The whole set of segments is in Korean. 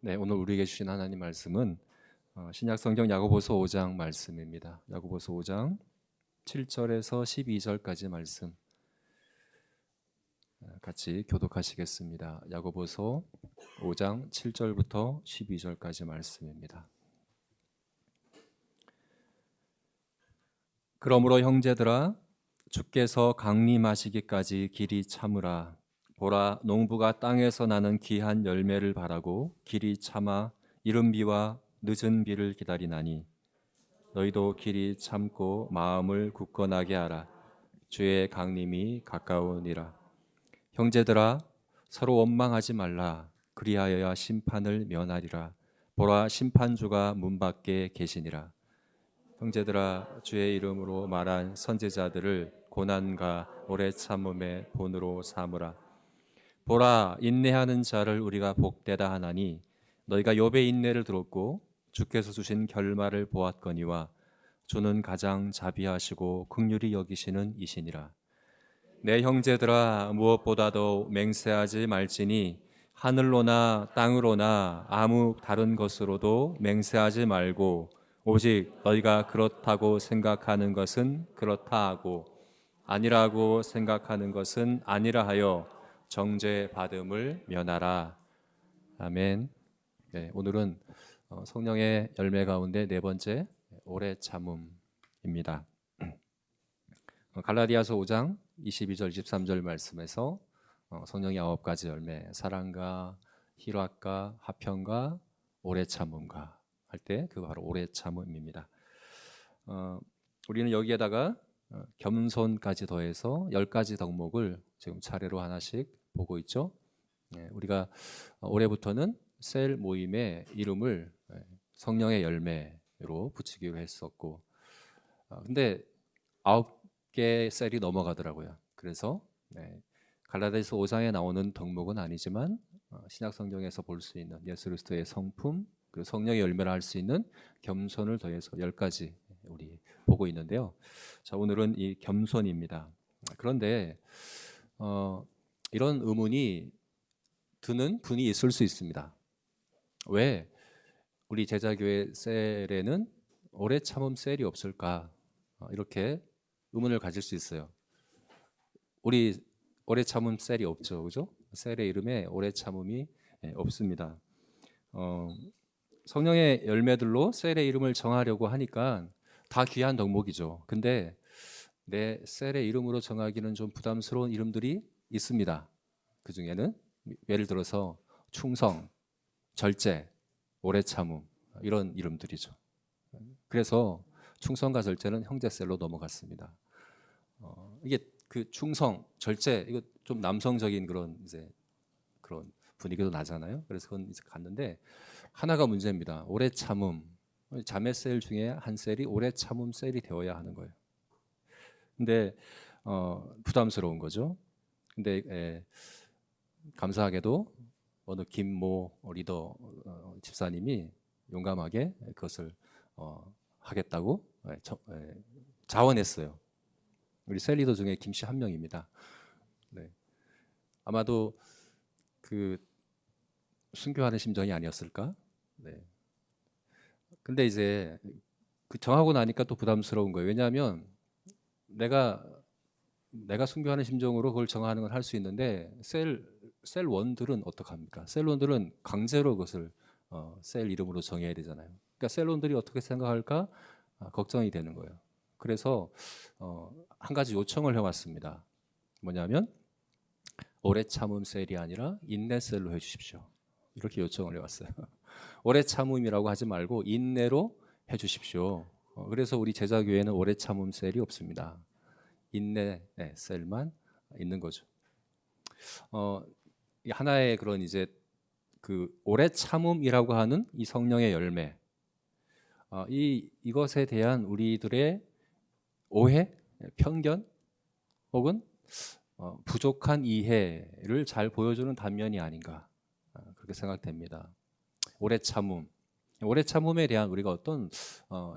네, 오늘 우리에게 주신 하나님 말씀은 신약 성경 야고보서 5장 말씀입니다. 야고보서 5장 7절에서 12절까지 말씀 같이 교독하시겠습니다. 야고보서 5장 7절부터 12절까지 말씀입니다. 그러므로 형제들아, 주께서 강림하시기까지 길이 참으라. 보라, 농부가 땅에서 나는 귀한 열매를 바라고 길이 참아 이른 비와 늦은 비를 기다리나니, 너희도 길이 참고 마음을 굳건하게 하라. 주의 강림이 가까우니라. 형제들아, 서로 원망하지 말라. 그리하여야 심판을 면하리라. 보라, 심판주가 문 밖에 계시니라. 형제들아, 주의 이름으로 말한 선지자들을 고난과 오래 참음의 본으로 삼으라. 보라, 인내하는 자를 우리가 복되다 하나니, 너희가 욥의 인내를 들었고 주께서 주신 결말을 보았거니와 주는 가장 자비하시고 긍휼히 여기시는 이시니라. 내 형제들아, 무엇보다도 맹세하지 말지니 하늘로나 땅으로나 아무 다른 것으로도 맹세하지 말고 오직 너희가 그렇다고 생각하는 것은 그렇다 하고 아니라고 생각하는 것은 아니라 하여 정죄 받음을 면하라. 아멘. 네, 오늘은 성령의 열매 가운데 네 번째 오래 참음입니다. 갈라디아서 5장 22절 23절 말씀에서 성령의 9가지 열매, 사랑과 희락과 화평과 오래 참음과 할 때 그 바로 오래 참음입니다. 우리는 여기에다가 겸손까지 더해서 10가지 덕목을 지금 차례로 하나씩 보고 있죠. 우리가 올해부터는 셀 모임의 이름을 성령의 열매로 붙이기로 했었고, 근데 9개 셀이 넘어가더라고요. 그래서 갈라디아서 5장에 나오는 덕목은 아니지만 신약 성경에서 볼 수 있는 예수 그리스도의 성품, 그리고 성령의 열매를 할 수 있는 겸손을 더해서 10가지 우리 보고 있는데요. 자, 오늘은 이 겸손입니다. 그런데 이런 의문이 드는 분이 있을 수 있습니다. 왜 우리 제자교회 셀에는 오래 참음 셀이 없을까? 이렇게 의문을 가질 수 있어요. 우리 오래 참음 셀이 없죠, 그죠? 셀의 이름에 오래 참음이 없습니다. 성령의 열매들로 셀의 이름을 정하려고 하니까 다 귀한 덕목이죠. 근데 내 셀의 이름으로 정하기는 좀 부담스러운 이름들이 있습니다. 그 중에는 예를 들어서 충성, 절제, 오래 참음 이런 이름들이죠. 그래서 충성과 절제는 형제셀로 넘어갔습니다. 이게 그 충성, 절제 이거 좀 남성적인 그런 이제 그런 분위기도 나잖아요. 그래서 그건 이제 갔는데 하나가 문제입니다. 오래 참음. 자매 셀 중에 한 셀이 오래 참음 셀이 되어야 하는 거예요. 근데 부담스러운 거죠. 근데 감사하게도 어느 김모 리더 집사님이 용감하게 그것을 하겠다고 자원했어요. 우리 셀 리더 중에 김씨 한 명입니다. 네. 아마도 그 순교하는 심정이 아니었을까? 네. 근데 이제 그 정하고 나니까 또 부담스러운 거예요. 왜냐하면 내가 순교하는 심정으로 그걸 정하는 건 할 수 있는데 셀원들은 어떡합니까? 셀원들은 강제로 그것을 셀 이름으로 정해야 되잖아요. 그러니까 셀원들이 어떻게 생각할까 걱정이 되는 거예요. 그래서 한 가지 요청을 해왔습니다. 뭐냐면 오래 참음 셀이 아니라 인내 셀로 해주십시오. 이렇게 요청을 해왔어요. 오래 참음이라고 하지 말고 인내로 해주십시오. 그래서 우리 제자교회는 오래 참음 셀이 없습니다. 인내 셀만 있는 거죠. 하나의 그런 이제 그 오래 참음이라고 하는 이 성령의 열매, 이것에 대한 우리들의 오해, 편견 혹은 부족한 이해를 잘 보여주는 단면이 아닌가 그렇게 생각됩니다. 오래 참음에 대한 우리가 어떤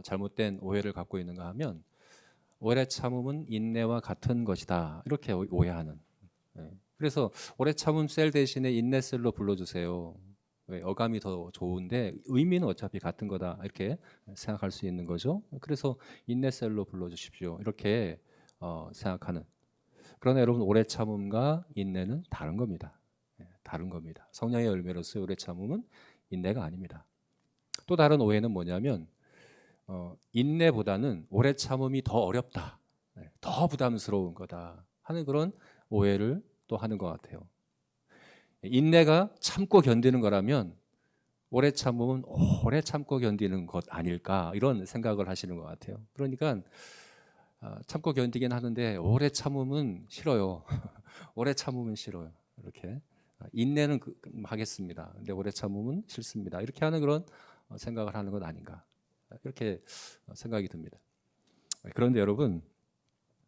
잘못된 오해를 갖고 있는가 하면 오래 참음은 인내와 같은 것이다 이렇게 오해하는. 그래서 오래 참음 셀 대신에 인내 셀로 불러주세요. 왜 어감이 더 좋은데 의미는 어차피 같은 거다 이렇게 생각할 수 있는 거죠. 그래서 인내셀로 불러주십시오 이렇게 생각하는. 그러나 여러분 오래 참음과 인내는 다른 겁니다. 다른 겁니다. 성령의 열매로서의 오래 참음은 인내가 아닙니다. 또 다른 오해는 뭐냐면 인내보다는 오래 참음이 더 어렵다, 더 부담스러운 거다 하는 그런 오해를 또 하는 것 같아요. 인내가 참고 견디는 거라면 오래 참음은 오래 참고 견디는 것 아닐까 이런 생각을 하시는 것 같아요. 그러니까 참고 견디긴 하는데 오래 참음은 싫어요. 오래 참음은 싫어요. 이렇게 인내는 하겠습니다. 근데 오래 참음은 싫습니다. 이렇게 하는 그런 생각을 하는 것 아닌가 이렇게 생각이 듭니다. 그런데 여러분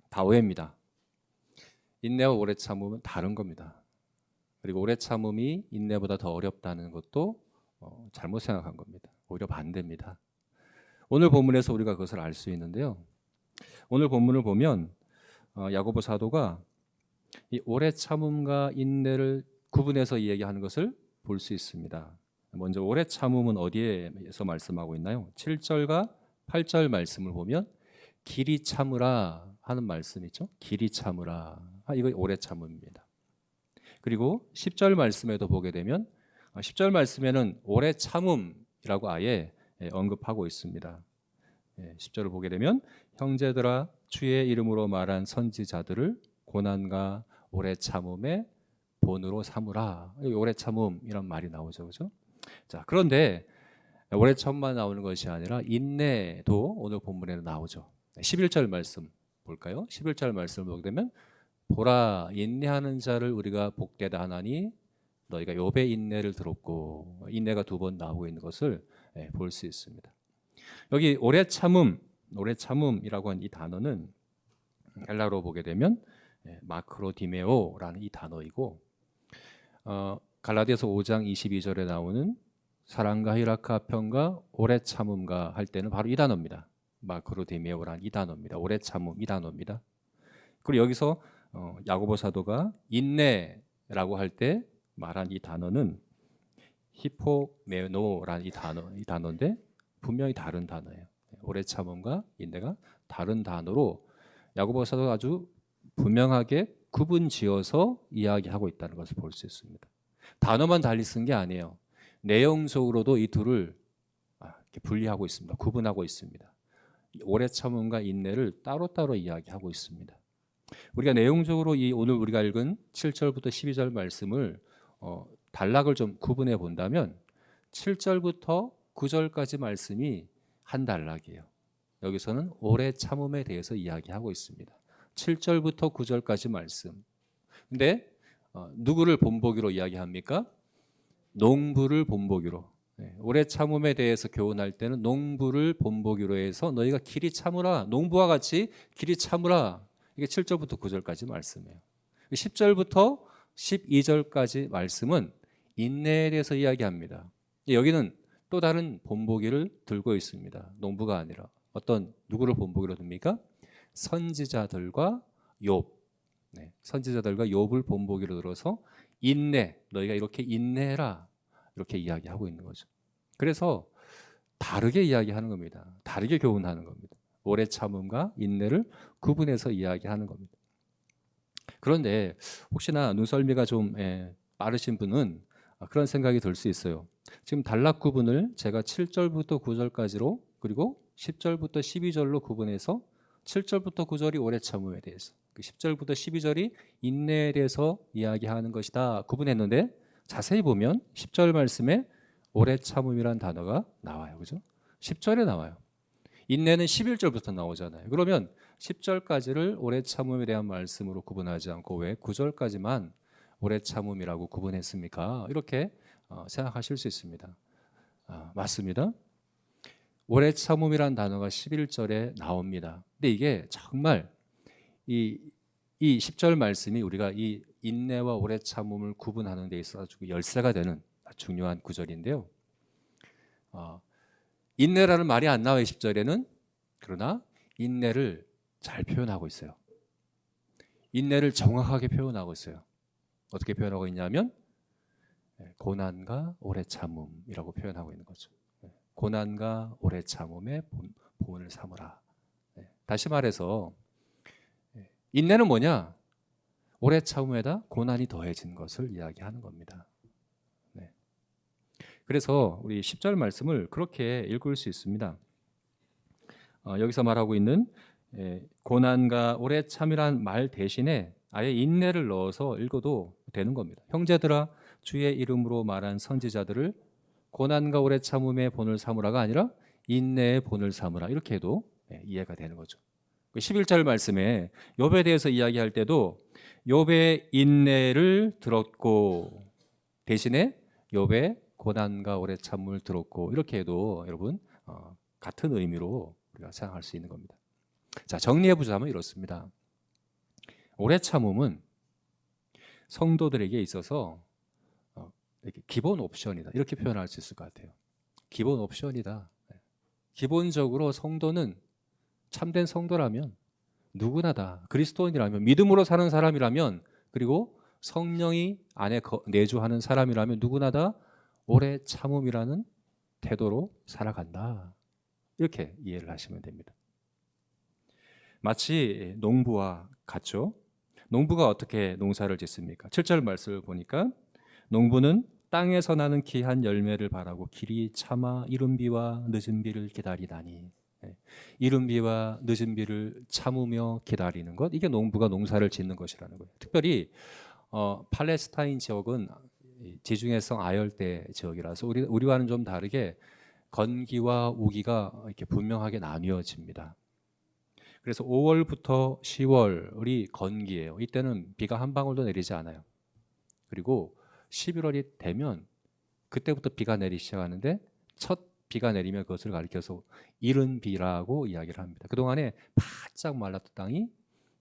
다 오해입니다. 인내와 오래 참음은 다른 겁니다. 그리고 오래 참음이 인내보다 더 어렵다는 것도 잘못 생각한 겁니다. 오히려 반대입니다. 오늘 본문에서 우리가 그것을 알 수 있는데요. 오늘 본문을 보면 야고보 사도가 이 오래 참음과 인내를 구분해서 이야기하는 것을 볼 수 있습니다. 먼저 오래 참음은 어디에서 말씀하고 있나요? 7절과 8절 말씀을 보면 길이 참으라 하는 말씀 있죠. 길이 참으라. 이거 오래 참음입니다. 그리고 10절 말씀에도 보게 되면 10절 말씀에는 오래 참음이라고 아예 언급하고 있습니다. 10절을 보게 되면 형제들아 주의 이름으로 말한 선지자들을 고난과 오래 참음의 본으로 삼으라. 오래 참음이란 말이 나오죠. 그죠? 자, 그런데 오래 참음만 나오는 것이 아니라 인내도 오늘 본문에 나오죠. 11절 말씀 볼까요? 11절 말씀을 보게 되면 보라 인내하는 자를 우리가 복되다 하나니 너희가 욥의 인내를 들었고 인내가 두 번 나오고 있는 것을 볼 수 있습니다. 여기 오래 참음이라고 한 이 단어는 헬라어로 보게 되면 마크로디메오라는 이 단어이고 갈라디아서 5장 22절에 나오는 사랑과 희락과 화평과 오래 참음과 할 때는 바로 이 단어입니다. 마크로디메오라는 이 단어입니다. 오래 참음 이 단어입니다. 그리고 여기서 야고보 사도가 인내라고 할 때 말한 이 단어는 히포메노라는 이 단어인데 분명히 다른 단어예요. 오래 참음과 인내가 다른 단어로 야고보 사도가 아주 분명하게 구분지어서 이야기하고 있다는 것을 볼 수 있습니다. 단어만 달리 쓴 게 아니에요. 내용적으로도 이 둘을 이렇게 분리하고 있습니다. 구분하고 있습니다. 오래 참음과 인내를 따로따로 이야기하고 있습니다. 우리가 내용적으로 이 오늘 우리가 읽은 7절부터 12절 말씀을 단락을 좀 구분해 본다면 7절부터 9절까지 말씀이 한 단락이에요. 여기서는 오래 참음에 대해서 이야기하고 있습니다. 7절부터 9절까지 말씀. 근데 누구를 본보기로 이야기합니까? 농부를 본보기로. 오래 참음에 대해서 교훈할 때는 농부를 본보기로 해서 너희가 길이 참으라. 농부와 같이 길이 참으라. 이게 7절부터 9절까지 말씀이에요. 10절부터 12절까지 말씀은 인내에 대해서 이야기합니다. 여기는 또 다른 본보기를 들고 있습니다. 농부가 아니라 어떤 누구를 본보기로 듭니까? 선지자들과 욥. 선지자들과 욥을 본보기로 들어서 인내, 너희가 이렇게 인내해라 이렇게 이야기하고 있는 거죠. 그래서 다르게 이야기하는 겁니다. 다르게 교훈하는 겁니다. 오래 참음과 인내를 구분해서 이야기하는 겁니다. 그런데 혹시나 눈썰미가 좀 빠르신 분은 그런 생각이 들 수 있어요. 지금 단락 구분을 제가 7절부터 9절까지로 그리고 10절부터 12절로 구분해서 7절부터 9절이 오래 참음에 대해서 10절부터 12절이 인내에 대해서 이야기하는 것이다 구분했는데 자세히 보면 10절 말씀에 오래 참음이라는 단어가 나와요. 그죠? 10절에 나와요. 인내는 11절부터 나오잖아요. 그러면 10절까지를 오래 참음에 대한 말씀으로 구분하지 않고 왜 9절까지만 오래 참음이라고 구분했습니까? 이렇게 생각하실 수 있습니다. 맞습니다. 오래 참음이라는 단어가 11절에 나옵니다. 근데 이게 정말 이 10절 말씀이 우리가 이 인내와 오래 참음을 구분하는 데 있어서 열쇠가 되는 중요한 구절인데요. 인내라는 말이 안 나와요. 10절에는. 그러나 인내를 잘 표현하고 있어요. 인내를 정확하게 표현하고 있어요. 어떻게 표현하고 있냐면 고난과 오래 참음이라고 표현하고 있는 거죠. 고난과 오래 참음의 본을 삼으라. 다시 말해서 인내는 뭐냐? 오래 참음에다 고난이 더해진 것을 이야기하는 겁니다. 그래서 우리 10절 말씀을 그렇게 읽을 수 있습니다. 여기서 말하고 있는 고난과 오래 참이란 말 대신에 아예 인내를 넣어서 읽어도 되는 겁니다. 형제들아 주의 이름으로 말한 선지자들을 고난과 오래 참음의 본을 삼으라가 아니라 인내의 본을 삼으라 이렇게 해도 이해가 되는 거죠. 11절 말씀에 욥에 대해서 이야기할 때도 욥의 인내를 들었고 대신에 욥의 고난과 오래 참음을 들었고 이렇게 해도 여러분 같은 의미로 우리가 생각할 수 있는 겁니다. 자, 정리해 보자면 이렇습니다. 오래 참음은 성도들에게 있어서 이렇게 기본 옵션이다 이렇게 표현할 수 있을 것 같아요. 기본 옵션이다. 기본적으로 성도는 참된 성도라면 누구나 다 그리스도인이라면 믿음으로 사는 사람이라면 그리고 성령이 안에 내주하는 사람이라면 누구나 다 오래 참음이라는 태도로 살아간다. 이렇게 이해를 하시면 됩니다. 마치 농부와 같죠. 농부가 어떻게 농사를 짓습니까? 7절 말씀을 보니까 농부는 땅에서 나는 귀한 열매를 바라고 길이 참아 이른 비와 늦은 비를 기다리다니. 이른 비와 늦은 비를 참으며 기다리는 것, 이게 농부가 농사를 짓는 것이라는 거예요. 특별히 팔레스타인 지역은 지중해성 아열대 지역이라서 우리와는 좀 다르게 건기와 우기가 이렇게 분명하게 나뉘어집니다. 그래서 5월부터 10월이 건기예요. 이때는 비가 한 방울도 내리지 않아요. 그리고 11월이 되면 그때부터 비가 내리기 시작하는데 첫 비가 내리면 그것을 가리켜서 이른 비라고 이야기를 합니다. 그동안에 바짝 말랐던 땅이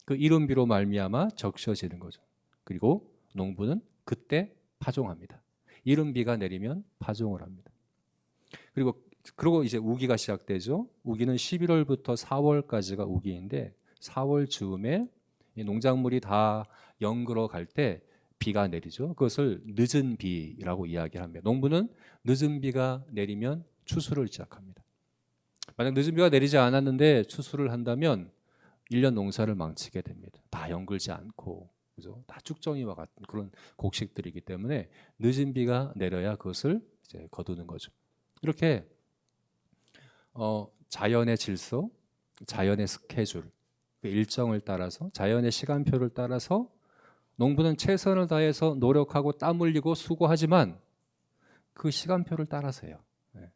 그 이른 비로 말미암아 적셔지는 거죠. 그리고 농부는 그때 파종합니다. 이른 비가 내리면 파종을 합니다. 그리고 이제 우기가 시작되죠. 우기는 11월부터 4월까지가 우기인데 4월 즈음에 농작물이 다 연그러 갈 때 비가 내리죠. 그것을 늦은 비라고 이야기를 합니다. 농부는 늦은 비가 내리면 추수를 시작합니다. 만약 늦은 비가 내리지 않았는데 추수를 한다면 1년 농사를 망치게 됩니다. 다 연글지 않고 그죠? 다 쭉정이와 같은 그런 곡식들이기 때문에 늦은 비가 내려야 그것을 이제 거두는 거죠. 이렇게 자연의 질서, 자연의 스케줄, 그 일정을 따라서 자연의 시간표를 따라서 농부는 최선을 다해서 노력하고 땀 흘리고 수고하지만 그 시간표를 따라서 해요.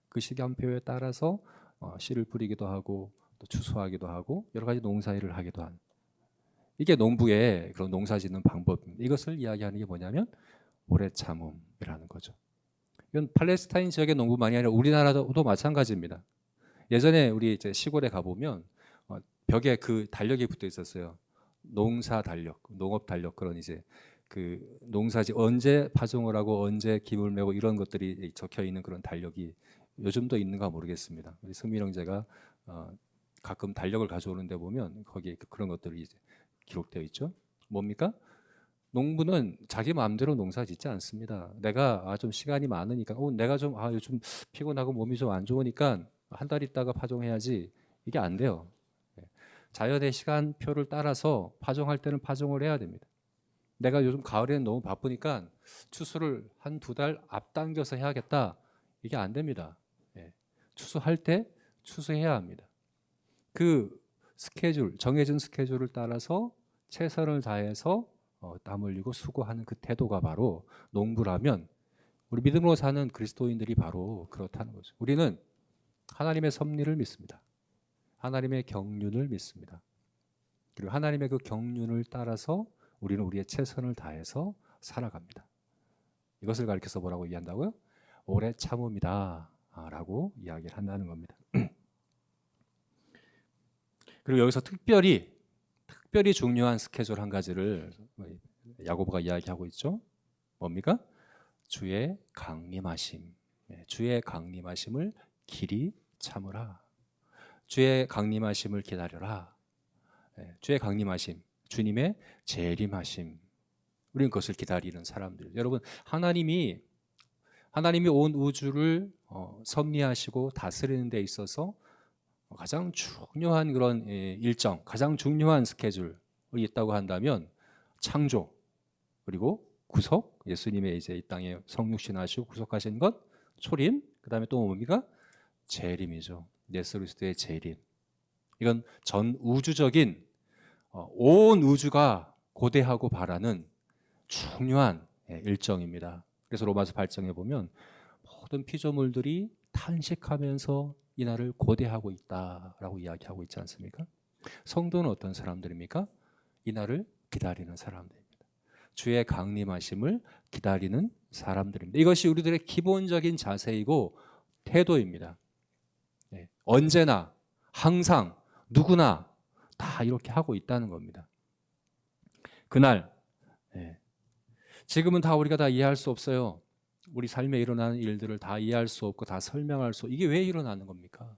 그 시간표에 따라서 씨를 뿌리기도 하고 또 추수하기도 하고 여러 가지 농사일을 하기도 하는 이게 농부의 그런 농사짓는 방법입니다. 이것을 이야기하는 게 뭐냐면 오래 참음이라는 거죠. 이건 팔레스타인 지역의 농부만이 아니라 우리나라도 마찬가지입니다. 예전에 우리 이제 시골에 가보면 벽에 그 달력이 붙어 있었어요. 농사 달력, 농업 달력 그런 이제 그 농사지 언제 파종을 하고 언제 기물 메고 이런 것들이 적혀 있는 그런 달력이 요즘도 있는가 모르겠습니다. 우리 승민 형제가 가끔 달력을 가져오는데 보면 거기에 그런 것들이 이제 기록되어 있죠. 뭡니까? 농부는 자기 마음대로 농사 짓지 않습니다. 내가 좀 시간이 많으니까 내가 좀 요즘 피곤하고 몸이 좀 안 좋으니까 한 달 있다가 파종해야지 이게 안 돼요. 자연의 시간표를 따라서 파종할 때는 파종을 해야 됩니다. 내가 요즘 가을에는 너무 바쁘니까 추수를 한 2달 앞당겨서 해야겠다. 이게 안 됩니다. 추수할 때 추수해야 합니다. 그 스케줄, 정해진 스케줄을 따라서 최선을 다해서 땀 흘리고 수고하는 그 태도가 바로 농부라면 우리 믿음으로 사는 그리스도인들이 바로 그렇다는 거죠. 우리는 하나님의 섭리를 믿습니다. 하나님의 경륜을 믿습니다. 그리고 하나님의 그 경륜을 따라서 우리는 우리의 최선을 다해서 살아갑니다. 이것을 가리켜서 뭐라고 이해한다고요? 오래 참음이다 라고 이야기를 한다는 겁니다. 그리고 여기서 특별히 중요한 스케줄 한 가지를 야고보가 이야기하고 있죠. 뭡니까? 주의 강림하심. 주의 강림하심을 길이 참으라. 주의 강림하심을 기다려라. 주의 강림하심, 주님의 재림하심. 우리는 그것을 기다리는 사람들. 여러분, 하나님이 하나님이 온 우주를 섭리하시고 다스리는 데 있어서 가장 중요한 그런 일정, 가장 중요한 스케줄이 있다고 한다면 창조, 그리고 구속, 예수님의 이제 이 땅에 성육신하시고 구속하신 것, 초림, 그다음에 또 뭡니까? 재림이죠. 예수 그리스도의 재림. 이건 전 우주적인 온 우주가 고대하고 바라는 중요한 일정입니다. 그래서 로마서 8장에 보면 모든 피조물들이 탄식하면서 이 날을 고대하고 있다라고 이야기하고 있지 않습니까? 성도는 어떤 사람들입니까? 이 날을 기다리는 사람들입니다. 주의 강림하심을 기다리는 사람들입니다. 이것이 우리들의 기본적인 자세이고 태도입니다. 언제나 항상 누구나 다 이렇게 하고 있다는 겁니다. 그날 지금은 다 우리가 다 이해할 수 없어요. 우리 삶에 일어나는 일들을 다 이해할 수 없고 다 설명할 수, 이게 왜 일어나는 겁니까?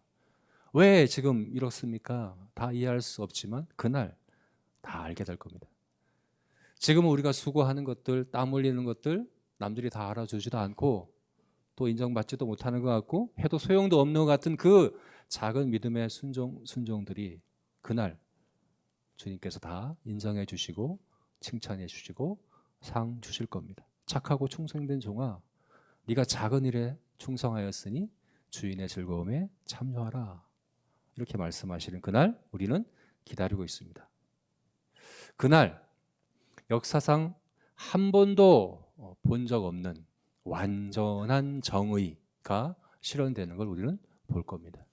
왜 지금 이렇습니까? 다 이해할 수 없지만 그날 다 알게 될 겁니다. 지금은 우리가 수고하는 것들, 땀 흘리는 것들 남들이 다 알아주지도 않고 또 인정받지도 못하는 것 같고 해도 소용도 없는 것 같은 그 작은 믿음의 순종들이 그날 주님께서 다 인정해 주시고 칭찬해 주시고 상 주실 겁니다. 착하고 충성된 종아, 네가 작은 일에 충성하였으니 주인의 즐거움에 참여하라. 이렇게 말씀하시는 그날 우리는 기다리고 있습니다. 그날 역사상 한 번도 본 적 없는 완전한 정의가 실현되는 걸 우리는 볼 겁니다.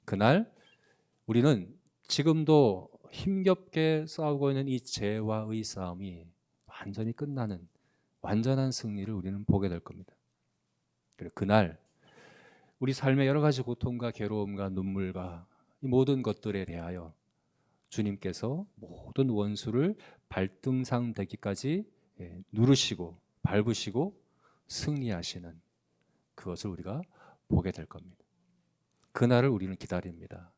그날 우리는 지금도 힘겹게 싸우고 있는 이 죄와의 싸움이 완전히 끝나는 완전한 승리를 우리는 보게 될 겁니다. 그리고 그날 우리 삶의 여러 가지 고통과 괴로움과 눈물과 이 모든 것들에 대하여 주님께서 모든 원수를 발등상 되기까지 누르시고 밟으시고 승리하시는 그것을 우리가 보게 될 겁니다. 그날을 우리는 기다립니다.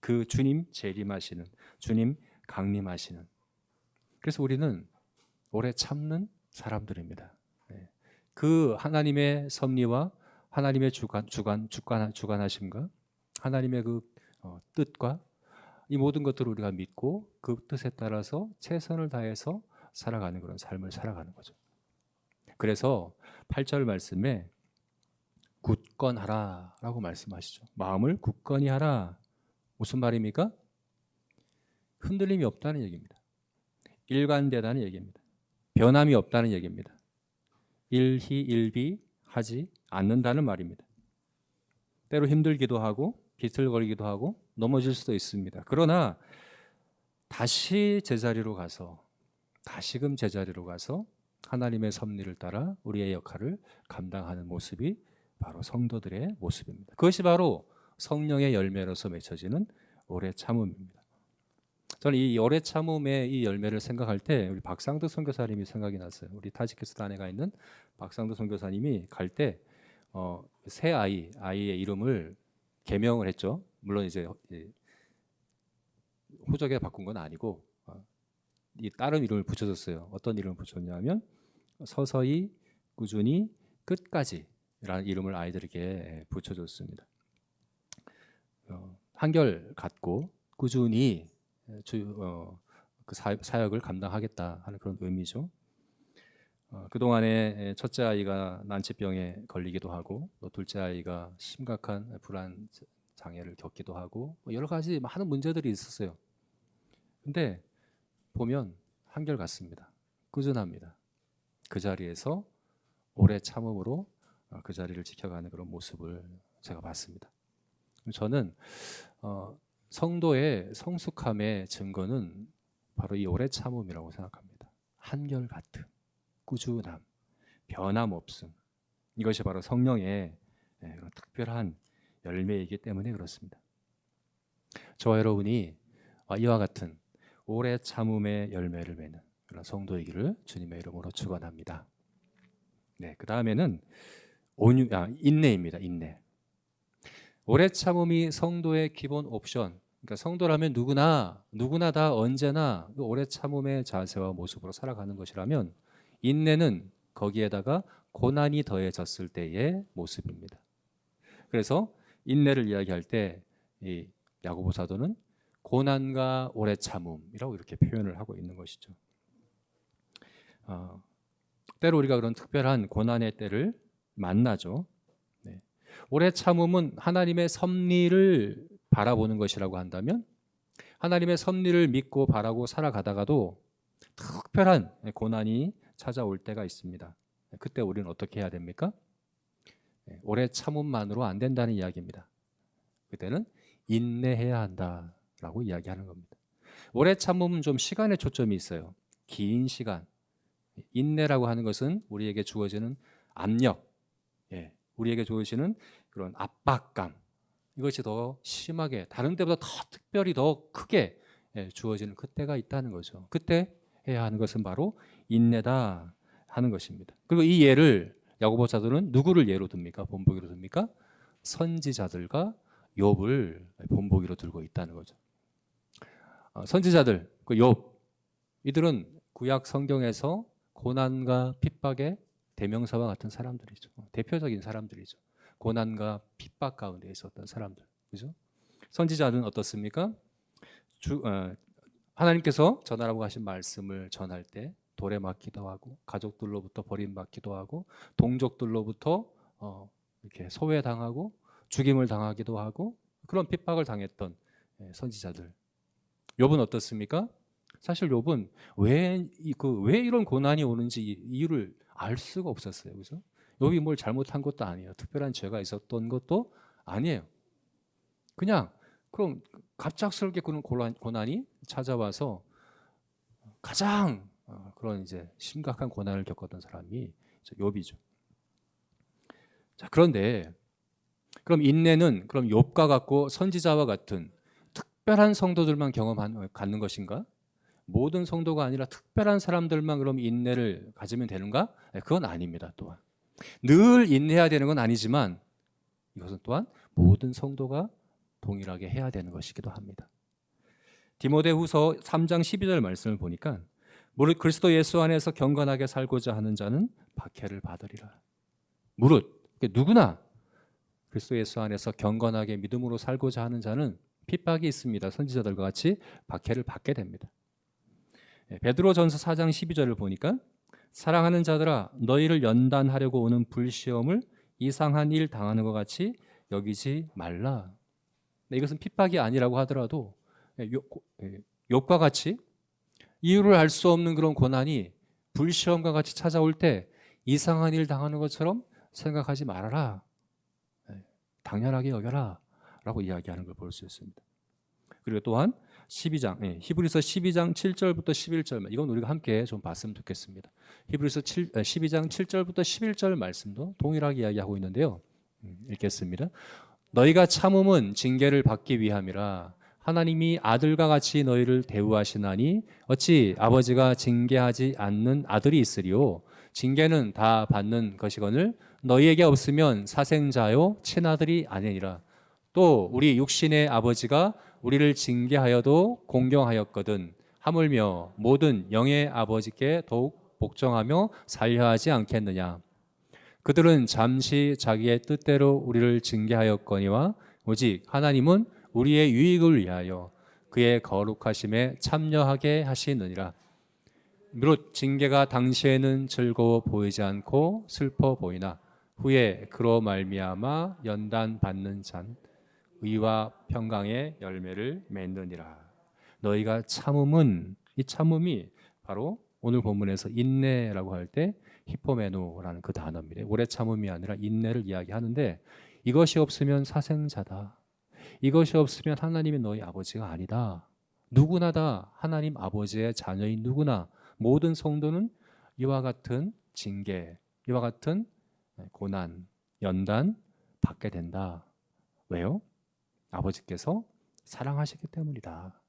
그 주님 재림하시는, 주님 강림하시는. 그래서 우리는 오래 참는 사람들입니다. 그 하나님의 섭리와 하나님의 주관하심과 하나님의 그 뜻과 이 모든 것들을 우리가 믿고 그 뜻에 따라서 최선을 다해서 살아가는 그런 삶을 살아가는 거죠. 그래서 8절 말씀에 굳건하라 라고 말씀하시죠. 마음을 굳건히 하라. 무슨 말입니까? 흔들림이 없다는 얘기입니다. 일관되다는 얘기입니다. 변함이 없다는 얘기입니다. 일희일비하지 않는다는 말입니다. 때로 힘들기도 하고 비틀거리기도 하고 넘어질 수도 있습니다. 그러나 다시 제자리로 가서 다시금 제자리로 가서 하나님의 섭리를 따라 우리의 역할을 감당하는 모습이 바로 성도들의 모습입니다. 그것이 바로 성령의 열매로서 맺혀지는 오래 참음입니다. 저는 이 오래 참음의 이 열매를 생각할 때 우리 박상도 선교사님이 생각이 났어요. 우리 타지키스탄에 가 있는 박상도 선교사님이 갈 때 새 아이의 이름을 개명을 했죠. 물론 이제 호적에 바꾼 건 아니고 이 다른 이름을 붙여줬어요. 어떤 이름을 붙였냐면 서서히 꾸준히 끝까지라는 이름을 아이들에게 붙여줬습니다. 한결 같고 꾸준히 그 사역을 감당하겠다 하는 그런 의미죠. 그동안에 첫째 아이가 난치병에 걸리기도 하고 또 둘째 아이가 심각한 불안 장애를 겪기도 하고 여러 가지 많은 문제들이 있었어요. 근데 보면 한결같습니다. 꾸준합니다. 그 자리에서 오래 참음으로 그 자리를 지켜가는 그런 모습을 제가 봤습니다. 저는 성도의 성숙함의 증거는 바로 이 오래 참음이라고 생각합니다. 한결같음, 꾸준함, 변함없음, 이것이 바로 성령의 특별한 열매이기 때문에 그렇습니다. 저와 여러분이 이와 같은 오래 참음의 열매를 맺는 그런 성도이기를 주님의 이름으로 축원합니다. 그 다음에는 인내입니다. 인내. 오래 참음이 성도의 기본 옵션. 그러니까 성도라면 누구나 다 언제나 오래 참음의 자세와 모습으로 살아가는 것이라면 인내는 거기에다가 고난이 더해졌을 때의 모습입니다. 그래서 인내를 이야기할 때 이 야고보 사도는 고난과 오래 참음이라고 이렇게 표현을 하고 있는 것이죠. 때로 우리가 그런 특별한 고난의 때를 만나죠. 네. 오래 참음은 하나님의 섭리를 바라보는 것이라고 한다면, 하나님의 섭리를 믿고 바라고 살아가다가도 특별한 고난이 찾아올 때가 있습니다. 그때 우리는 어떻게 해야 됩니까? 오래 참음만으로 안 된다는 이야기입니다. 그때는 인내해야 한다라고 이야기하는 겁니다. 오래 참음은 좀 시간에 초점이 있어요. 긴 시간. 인내라고 하는 것은 우리에게 주어지는 압력, 우리에게 주어지는 그런 압박감, 이것이 더 심하게, 다른 때보다 더 특별히 더 크게 주어지는 그때가 있다는 거죠. 그때 해야 하는 것은 바로 인내다 하는 것입니다. 그리고 이 예를 야고보 사도는 누구를 예로 듭니까? 본보기로 듭니까? 선지자들과 욥을 본보기로 들고 있다는 거죠. 선지자들, 그 욥, 이들은 구약 성경에서 고난과 핍박의 대명사와 같은 사람들이죠. 대표적인 사람들이죠. 고난과 핍박 가운데 있었던 사람들, 그죠? 선지자는 어떻습니까? 하나님께서 전하라고 하신 말씀을 전할 때 돌에 맞기도 하고, 가족들로부터 버림받기도 하고, 동족들로부터 이렇게 소외당하고 죽임을 당하기도 하고, 그런 핍박을 당했던 선지자들. 욥은 어떻습니까? 사실 욥은 왜 이런 고난이 오는지 이유를 알 수가 없었어요. 그죠? 욥이 뭘 잘못한 것도 아니에요. 특별한 죄가 있었던 것도 아니에요. 그냥 그럼 갑작스럽게 그런 고난이 찾아와서 가장 그런 이제 심각한 고난을 겪었던 사람이 욥이죠. 자, 그런데 그럼 인내는 그럼 욥과 같고 선지자와 같은 특별한 성도들만 갖는 것인가? 모든 성도가 아니라 특별한 사람들만 그럼 인내를 가지면 되는가? 그건 아닙니다. 또한 늘 인내해야 되는 건 아니지만 이것은 또한 모든 성도가 동일하게 해야 되는 것이기도 합니다. 디모데후서 3장 12절 말씀을 보니까 무릇 그리스도 예수 안에서 경건하게 살고자 하는 자는 박해를 받으리라. 무릇 누구나 그리스도 예수 안에서 경건하게 믿음으로 살고자 하는 자는 핍박이 있습니다. 선지자들과 같이 박해를 받게 됩니다. 베드로전서 4장 12절을 보니까 사랑하는 자들아 너희를 연단하려고 오는 불시험을 이상한 일 당하는 것 같이 여기지 말라. 이것은 핍박이 아니라고 하더라도 욥과 같이 이유를 알 수 없는 그런 고난이 불시험과 같이 찾아올 때 이상한 일 당하는 것처럼 생각하지 말아라. 당연하게 여겨라 라고 이야기하는 걸 볼 수 있습니다. 그리고 또한 12장, 히브리서 12장 7절부터 11절, 이건 우리가 함께 좀 봤으면 좋겠습니다. 히브리서 12장 7절부터 11절 말씀도 동일하게 이야기하고 있는데요. 읽겠습니다. 너희가 참음은 징계를 받기 위함이라 하나님이 아들과 같이 너희를 대우하시나니 어찌 아버지가 징계하지 않는 아들이 있으리요. 징계는 다 받는 것이거늘 너희에게 없으면 사생자요 친아들이 아니니라. 또 우리 육신의 아버지가 우리를 징계하여도 공경하였거든 하물며 모든 영의 아버지께 더욱 복종하며 살려 하지 않겠느냐. 그들은 잠시 자기의 뜻대로 우리를 징계하였거니와 오직 하나님은 우리의 유익을 위하여 그의 거룩하심에 참여하게 하시느니라. 무릇 징계가 당시에는 즐거워 보이지 않고 슬퍼 보이나 후에 그로 말미암아 연단 받는 잔 의와 평강의 열매를 맺느니라. 너희가 참음은, 이 참음이 바로 오늘 본문에서 인내라고 할 때 히포메노라는 그 단어입니다. 오래 참음이 아니라 인내를 이야기하는데 이것이 없으면 사생자다. 이것이 없으면 하나님이 너희 아버지가 아니다. 누구나 다 하나님 아버지의 자녀인 누구나 모든 성도는 이와 같은 징계, 이와 같은 고난, 연단 받게 된다. 왜요? 아버지께서 사랑하시기 때문이다.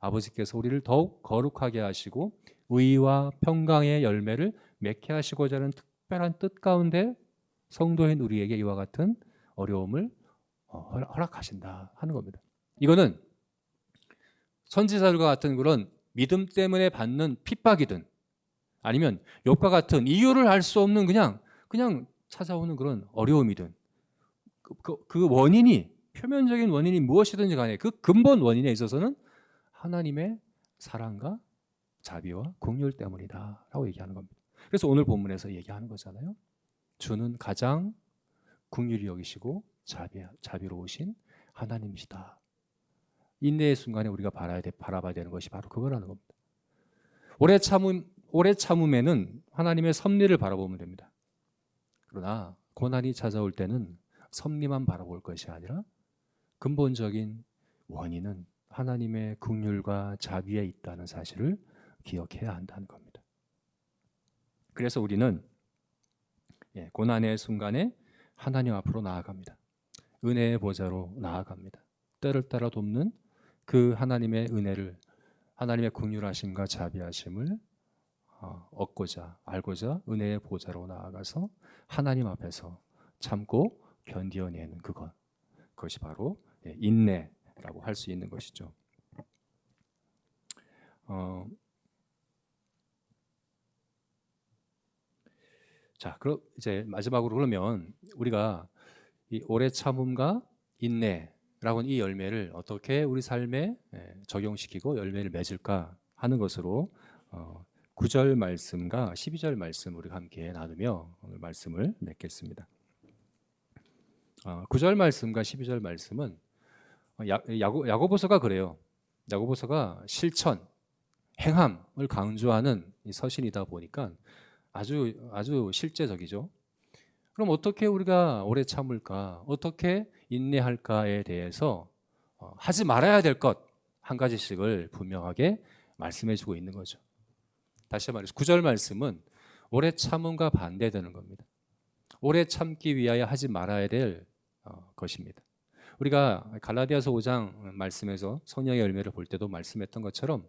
아버지께서 우리를 더욱 거룩하게 하시고 의와 평강의 열매를 맺게 하시고자 하는 특별한 뜻 가운데 성도인 우리에게 이와 같은 어려움을 허락하신다 하는 겁니다. 이거는 선지자들과 같은 그런 믿음 때문에 받는 핍박이든 아니면 욥과 같은 이유를 알 수 없는 그냥 그냥 찾아오는 그런 어려움이든 그 원인이 표면적인 원인이 무엇이든지 간에 그 근본 원인에 있어서는 하나님의 사랑과 자비와 긍휼 때문이다라고 얘기하는 겁니다. 그래서 오늘 본문에서 얘기하는 거잖아요. 주는 가장 긍휼히 여기시고 자비로우신 하나님이시다. 인내의 순간에 우리가 바라봐야 되는 것이 바로 그거라는 겁니다. 오래 참음에는 하나님의 섭리를 바라보면 됩니다. 그러나 고난이 찾아올 때는 섭리만 바라볼 것이 아니라 근본적인 원인은 하나님의 긍휼과 자비에 있다는 사실을 기억해야 한다는 겁니다. 그래서 우리는 고난의 순간에 하나님 앞으로 나아갑니다. 은혜의 보좌로 나아갑니다. 때를 따라 돕는 그 하나님의 은혜를, 하나님의 긍휼하심과 자비하심을 얻고자 알고자 은혜의 보좌로 나아가서 하나님 앞에서 참고 견디어내는 그것이 바로 인내라고 할 수 있는 것이죠. 자, 그럼 이제 마지막으로 그러면 우리가 이 오래 참음과 인내라고 하는 이 열매를 어떻게 우리 삶에 적용시키고 열매를 맺을까 하는 것으로 9절 말씀과 12절 말씀 우리가 함께 나누며 오늘 말씀을 맺겠습니다. 9절 말씀과 12절 말씀은 야고보서가 그래요. 야고보서가 실천, 행함을 강조하는 이 서신이다 보니까 아주 실제적이죠. 그럼 어떻게 우리가 오래 참을까? 어떻게 인내할까에 대해서 하지 말아야 될 것 한 가지씩을 분명하게 말씀해 주고 있는 거죠. 다시 말해서 9절 말씀은 오래 참음과 반대되는 겁니다. 오래 참기 위하여 하지 말아야 될 것입니다. 우리가 갈라디아서 5장 말씀에서 성령의 열매를 볼 때도 말씀했던 것처럼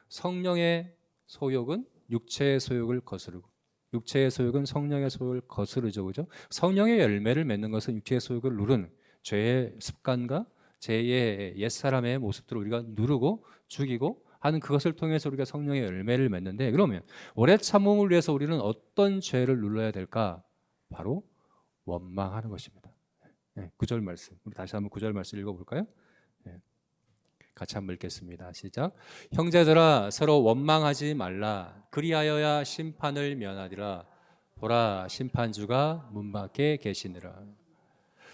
성령의 소욕은 육체의 소욕을 거스르고 육체의 소욕은 성령의 소욕을 거스르죠. 그죠? 성령의 열매를 맺는 것은 육체의 소욕을 누른 죄의 습관과 죄의 옛사람의 모습들을 우리가 누르고 죽이고 하는 그것을 통해서 우리가 성령의 열매를 맺는데, 그러면 오래 참음을 위해서 우리는 어떤 죄를 눌러야 될까? 바로 원망하는 것입니다. 9절 말씀, 우리 다시 한번 9절 말씀 읽어볼까요? 같이 한번 읽겠습니다. 시작. 형제들아 서로 원망하지 말라. 그리하여야 심판을 면하리라. 보라 심판주가 문 밖에 계시니라.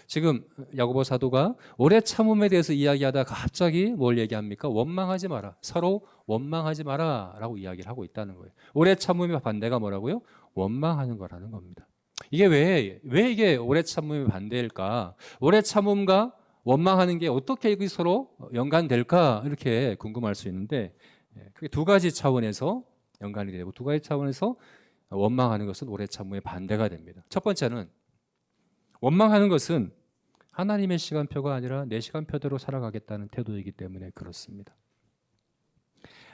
지금 야고보 사도가 오래 참음에 대해서 이야기하다 갑자기 뭘 얘기합니까? 원망하지 마라. 서로 원망하지 마라 라고 이야기를 하고 있다는 거예요. 오래 참음의 반대가 뭐라고요? 원망하는 거라는 겁니다. 이게 왜 이게 오래 참음의 반대일까? 오래 참음과 원망하는 게 어떻게 서로 연관될까? 이렇게 궁금할 수 있는데, 그게 두 가지 차원에서 연관이 되고 두 가지 차원에서 원망하는 것은 오래 참음의 반대가 됩니다. 첫 번째는 원망하는 것은 하나님의 시간표가 아니라 내 시간표대로 살아가겠다는 태도이기 때문에 그렇습니다.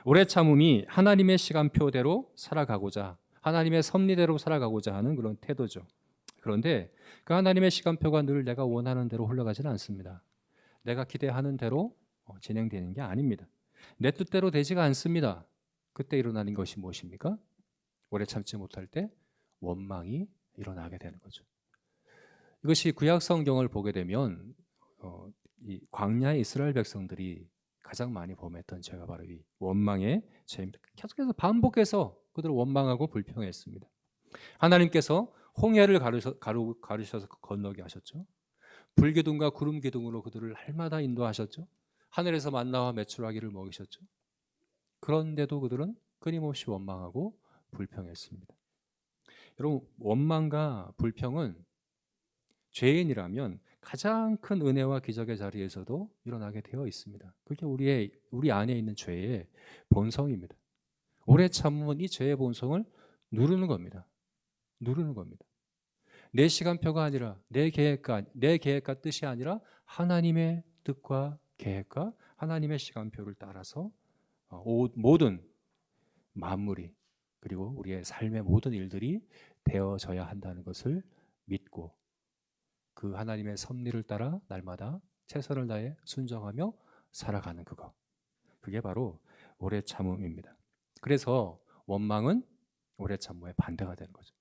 오래 참음이 하나님의 시간표대로 살아가고자, 하나님의 섭리대로 살아가고자 하는 그런 태도죠. 그런데 그 하나님의 시간표가 늘 내가 원하는 대로 흘러가지는 않습니다. 내가 기대하는 대로 진행되는 게 아닙니다. 내 뜻대로 되지가 않습니다. 그때 일어나는 것이 무엇입니까? 오래 참지 못할 때 원망이 일어나게 되는 거죠. 이것이 구약 성경을 보게 되면 이 광야의 이스라엘 백성들이 가장 많이 범했던 죄가 바로 이 원망의 죄입니다. 계속해서 반복해서 그들을 원망하고 불평했습니다. 하나님께서 홍해를 가르셔서 건너게 하셨죠. 불기둥과 구름 기둥으로 그들을 할마다 인도하셨죠. 하늘에서 만나와 메추라기를 먹이셨죠. 그런데도 그들은 끊임없이 원망하고 불평했습니다. 여러분, 원망과 불평은 죄인이라면 가장 큰 은혜와 기적의 자리에서도 일어나게 되어 있습니다. 그게 우리 안에 있는 죄의 본성입니다. 오래 참으면 이 죄의 본성을 누르는 겁니다. 내 시간표가 아니라 내 계획과 뜻이 아니라 하나님의 뜻과 계획과 하나님의 시간표를 따라서 모든 만물이 그리고 우리의 삶의 모든 일들이 되어져야 한다는 것을 믿고 그 하나님의 섭리를 따라 날마다 최선을 다해 순종하며 살아가는 그게 바로 오래 참음입니다. 그래서 원망은 오래 참음의 반대가 되는 거죠.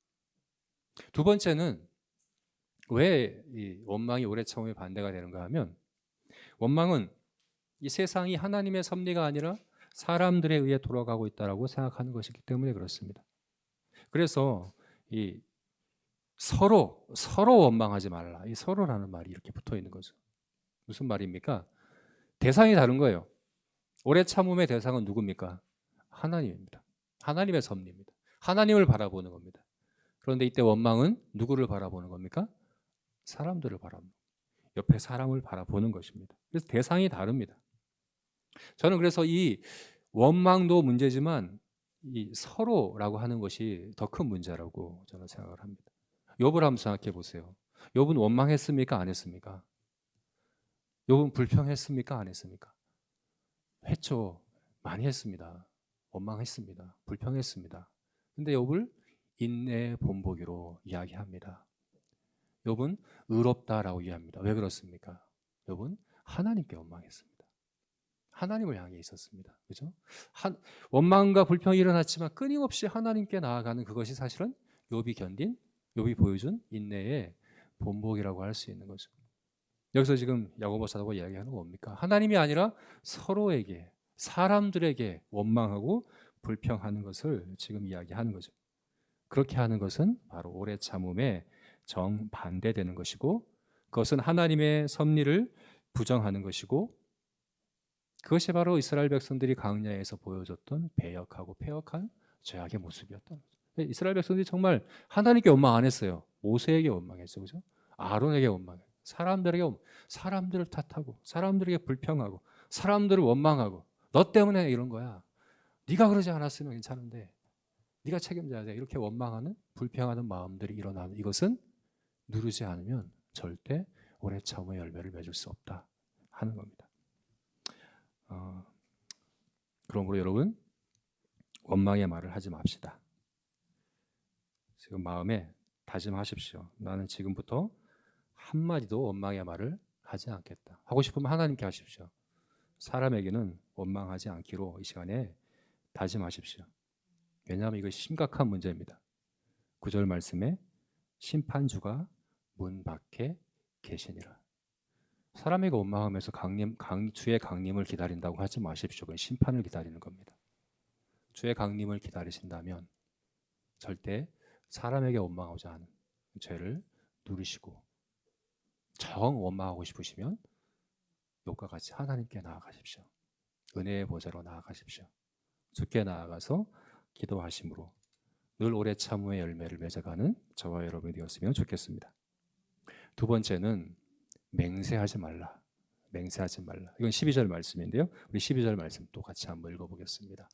두 번째는 왜 이 원망이 오래 참음에 반대가 되는가 하면, 원망은 이 세상이 하나님의 섭리가 아니라 사람들에 의해 돌아가고 있다라고 생각하는 것이기 때문에 그렇습니다. 그래서 이 서로 원망하지 말라. 이 서로라는 말이 이렇게 붙어 있는 거죠. 무슨 말입니까? 대상이 다른 거예요. 오래 참음의 대상은 누굽니까? 하나님입니다. 하나님의 섭리입니다. 하나님을 바라보는 겁니다. 그런데 이때 원망은 누구를 바라보는 겁니까? 사람들을 바라보는, 옆에 사람을 바라보는 것입니다. 그래서 대상이 다릅니다. 저는 그래서 이 원망도 문제지만 이 서로라고 하는 것이 더 큰 문제라고 저는 생각을 합니다. 욥을 한번 생각해 보세요. 욥은 원망했습니까? 안 했습니까? 욥은 불평했습니까? 안 했습니까? 했죠. 많이 했습니다. 원망했습니다. 불평했습니다. 근데 욥을 인내의 본보기로 이야기합니다. 욥은 의롭다라고 이야기합니다. 왜 그렇습니까? 욥은 하나님께 원망했습니다. 하나님을 향해 있었습니다. 그죠? 원망과 불평이 일어났지만 끊임없이 하나님께 나아가는 그것이 사실은 욥이 견딘, 욥이 보여준 인내의 본보기라고 할 수 있는 거죠. 여기서 지금 야고보 사도가 이야기하는 건 뭡니까? 하나님이 아니라 서로에게, 사람들에게 원망하고 불평하는 것을 지금 이야기하는 거죠. 그렇게 하는 것은 바로 오래 참음에 정반대되는 것이고, 그것은 하나님의 섭리를 부정하는 것이고, 그것이 바로 이스라엘 백성들이 광야에서 보여줬던 배역하고 패역한 죄악의 모습이었던 거죠. 이스라엘 백성들이 정말 하나님께 원망 안 했어요. 모세에게 원망했죠, 그죠? 아론에게 원망해. 사람들을 탓하고, 사람들에게 불평하고, 사람들을 원망하고, 너 때문에 이런 거야. 네가 그러지 않았으면 괜찮은데, 네가 책임져야 돼. 이렇게 원망하는, 불평하는 마음들이 일어나는, 이것은 누르지 않으면 절대 오래 참음의 열매를 맺을 수 없다 하는 겁니다. 그러므로 여러분, 원망의 말을 하지 맙시다. 지금 마음에 다짐하십시오. 나는 지금부터 한마디도 원망의 말을 하지 않겠다. 하고 싶으면 하나님께 하십시오. 사람에게는 원망하지 않기로 이 시간에 다짐하십시오. 왜냐하면 이거 심각한 문제입니다. 9절 말씀에 심판주가 문 밖에 계시니라. 사람에게 원망하면서 주의 강림을 기다린다고 하지 마십시오. 그건 심판을 기다리는 겁니다. 주의 강림을 기다리신다면 절대 사람에게 원망하지 않은 죄를 누리시고, 정 원망하고 싶으시면 욥과 같이 하나님께 나아가십시오. 은혜의 보좌로 나아가십시오. 주께 나아가서 기도하심으로 늘 오래 참음의 열매를 맺어가는 저와 여러분이 되었으면 좋겠습니다. 두 번째는 맹세하지 말라. 맹세하지 말라. 이건 12절 말씀인데요. 우리 12절 말씀 또 같이 한번 읽어보겠습니다.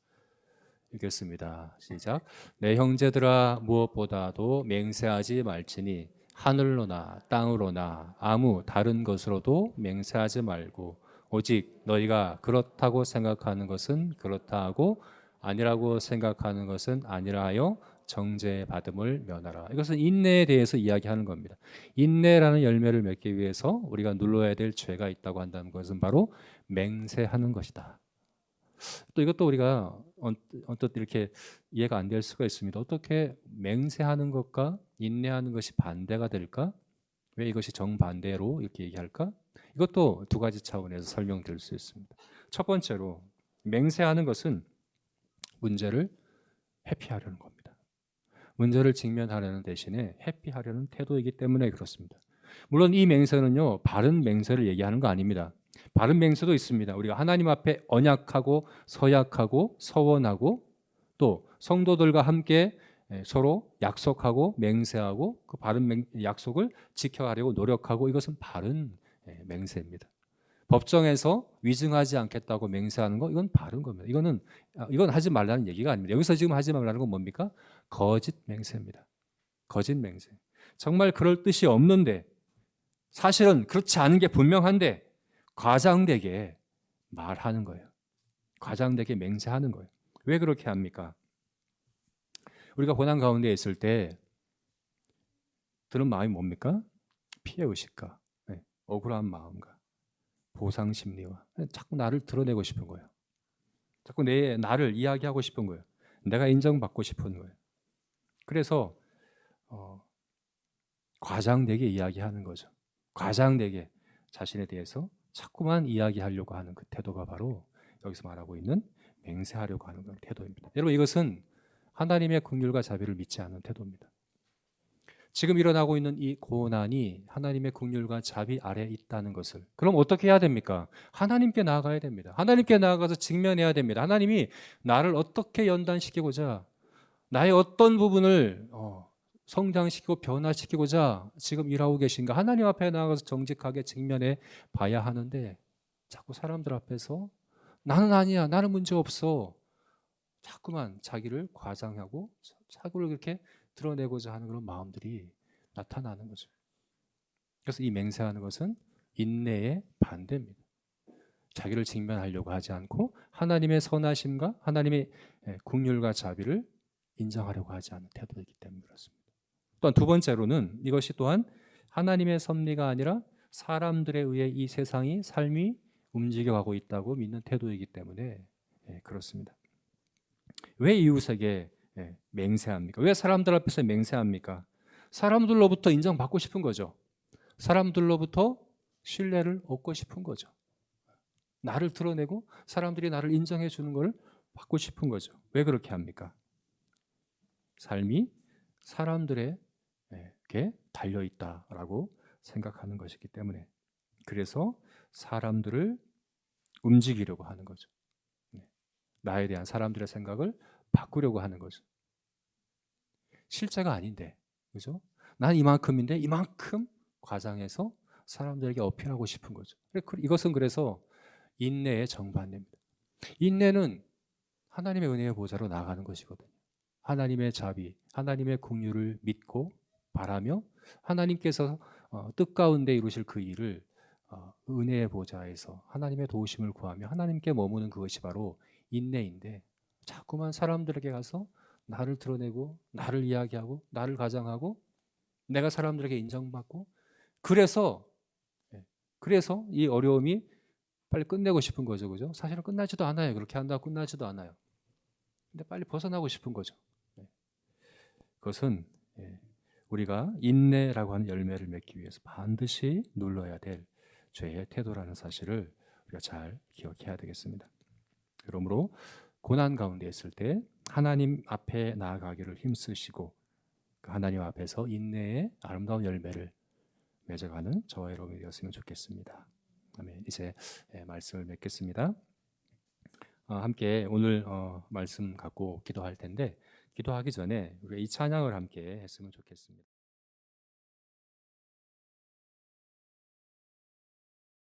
읽겠습니다. 시작. 내 형제들아, 무엇보다도 맹세하지 말지니 하늘로나 땅으로나 아무 다른 것으로도 맹세하지 말고 오직 너희가 그렇다고 생각하는 것은 그렇다 하고 아니라고 생각하는 것은 아니라 하여 정죄받음을 면하라. 이것은 인내에 대해서 이야기하는 겁니다. 인내라는 열매를 맺기 위해서 우리가 눌러야 될 죄가 있다고 한다는 것은 바로 맹세하는 것이다. 또 이것도 우리가 언뜻 이렇게 이해가 안 될 수가 있습니다. 어떻게 맹세하는 것과 인내하는 것이 반대가 될까? 왜 이것이 정반대로 이렇게 얘기할까? 이것도 두 가지 차원에서 설명드릴 수 있습니다. 첫 번째로 맹세하는 것은 문제를 회피하려는 겁니다. 문제를 직면하려는 대신에 회피하려는 태도이기 때문에 그렇습니다. 물론 이 맹세는요, 바른 맹세를 얘기하는 거 아닙니다. 바른 맹세도 있습니다. 우리가 하나님 앞에 언약하고 서약하고 서원하고 또 성도들과 함께 서로 약속하고 맹세하고 그 바른 약속을 지켜가려고 노력하고, 이것은 바른 맹세입니다. 법정에서 위증하지 않겠다고 맹세하는 거, 이건 바른 겁니다. 이건 하지 말라는 얘기가 아닙니다. 여기서 지금 하지 말라는 건 뭡니까? 거짓 맹세입니다. 거짓 맹세. 정말 그럴 뜻이 없는데, 사실은 그렇지 않은 게 분명한데 과장되게 말하는 거예요. 과장되게 맹세하는 거예요. 왜 그렇게 합니까? 우리가 고난 가운데 있을 때 드는 마음이 뭡니까? 피해의식과 억울한 마음과 보상 심리와 자꾸 나를 드러내고 싶은 거예요. 자꾸 나를 이야기하고 싶은 거예요. 내가 인정받고 싶은 거예요. 그래서 과장되게 이야기하는 거죠. 과장되게 자신에 대해서 자꾸만 이야기하려고 하는 그 태도가 바로 여기서 말하고 있는 맹세하려고 하는 그런 태도입니다. 여러분, 이것은 하나님의 긍휼과 자비를 믿지 않는 태도입니다. 지금 일어나고 있는 이 고난이 하나님의 긍휼과 자비 아래에 있다는 것을, 그럼 어떻게 해야 됩니까? 하나님께 나아가야 됩니다. 하나님께 나아가서 직면해야 됩니다. 하나님이 나를 어떻게 연단시키고자, 나의 어떤 부분을 성장시키고 변화시키고자 지금 일하고 계신가, 하나님 앞에 나아가서 정직하게 직면해 봐야 하는데, 자꾸 사람들 앞에서 나는 아니야, 나는 문제 없어, 자꾸만 자기를 과장하고 자기를 그렇게 드러내고자 하는 그런 마음들이 나타나는 거죠. 그래서 이 맹세하는 것은 인내의 반대입니다. 자기를 직면하려고 하지 않고 하나님의 선하심과 하나님의 긍휼과 자비를 인정하려고 하지 않는 태도이기 때문에 그렇습니다. 또한 두 번째로는 이것이 또한 하나님의 섭리가 아니라 사람들에 의해 이 세상이 삶이 움직여가고 있다고 믿는 태도이기 때문에 그렇습니다. 왜 이웃에게 맹세합니까? 왜 사람들 앞에서 맹세합니까? 사람들로부터 인정받고 싶은 거죠. 사람들로부터 신뢰를 얻고 싶은 거죠. 나를 드러내고 사람들이 나를 인정해 주는 걸 받고 싶은 거죠. 왜 그렇게 합니까? 삶이 사람들에게 달려 있다라고 생각하는 것이기 때문에, 그래서 사람들을 움직이려고 하는 거죠. 나에 대한 사람들의 생각을 바꾸려고 하는 거죠. 실제가 아닌데, 그죠? 난 이만큼인데 이만큼 과장해서 사람들에게 어필하고 싶은 거죠. 이것은 그래서 인내의 정반대입니다. 인내는 하나님의 은혜의 보좌로 나아가는 것이거든요. 하나님의 자비, 하나님의 긍휼을 믿고 바라며 하나님께서 뜻 가운데 이루실 그 일을 은혜의 보좌에서 하나님의 도우심을 구하며 하나님께 머무는 그것이 바로 인내인데, 자꾸만 사람들에게 가서 나를 드러내고 나를 이야기하고 나를 가장하고 내가 사람들에게 인정받고, 그래서 이 어려움이 빨리 끝내고 싶은 거죠. 그죠? 사실은 끝나지도 않아요. 그렇게 한다고 끝나지도 않아요. 근데 빨리 벗어나고 싶은 거죠. 그것은 우리가 인내라고 하는 열매를 맺기 위해서 반드시 눌러야 될 죄의 태도라는 사실을 우리가 잘 기억해야 되겠습니다. 그러므로 고난 가운데 있을 때 하나님 앞에 나아가기를 힘쓰시고 그 하나님 앞에서 인내의 아름다운 열매를 맺어가는 저와 여러분이 되었으면 좋겠습니다. 아멘. 이제 말씀을 맺겠습니다. 함께 오늘 말씀 갖고 기도할 텐데, 기도하기 전에 우리가 이 찬양을 함께 했으면 좋겠습니다.